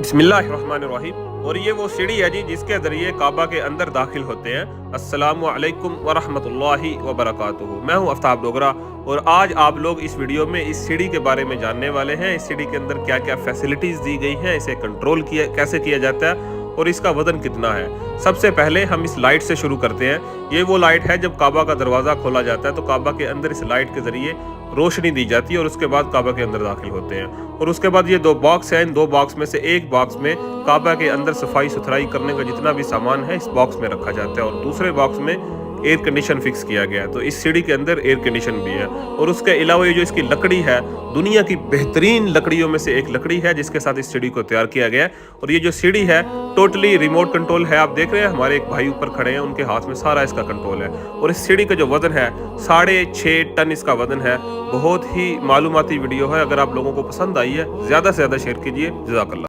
बिस्मिल्लाहिर्रहमानिर्रहीम। और ये वो सीढ़ी है जी जिसके ज़रिए काबा के अंदर दाखिल होते हैं। अस्सलामु अलैकुम वरहमतुल्लाहि वबरकातुहू। मैं हूँ आफ्ताब डोगरा और आज आप लोग इस वीडियो में इस सीढ़ी के बारे में जानने वाले हैं। इस सीढ़ी के अंदर क्या क्या फैसिलिटीज़ दी गई हैं, इसे कंट्रोल किया कैसे किया जाता है और इसका वज़न कितना है। सबसे पहले हम इस लाइट से शुरू करते हैं। ये वो लाइट है जब काबा का दरवाज़ा खोला जाता है तो काबा के अंदर इस लाइट के ज़रिए रोशनी दी जाती है और उसके बाद काबा के अंदर दाखिल होते हैं। और उसके बाद ये दो बॉक्स हैं। इन दो बॉक्स में से एक बॉक्स में काबा के अंदर सफाई सुथराई करने का जितना भी सामान है इस बॉक्स में रखा जाता है और दूसरे बॉक्स में एयर कंडीशन फिक्स किया गया है। तो इस सीढ़ी के अंदर एयर कंडीशन भी है। और उसके अलावा ये जो इसकी लकड़ी है दुनिया की बेहतरीन लकड़ियों में से एक लकड़ी है जिसके साथ इस सीढ़ी को तैयार किया गया है। और ये जो सीढ़ी है टोटली रिमोट कंट्रोल है। आप देख रहे हैं हमारे एक भाई ऊपर खड़े हैं, उनके हाथ में सारा इसका कंट्रोल है। और इस सीढ़ी का जो वजन है 6.5 टन इसका वजन है। बहुत ही मालूमाती वीडियो है। अगर आप लोगों को पसंद आई है ज़्यादा से ज़्यादा शेयर कीजिए। जज़ाकल्लाह।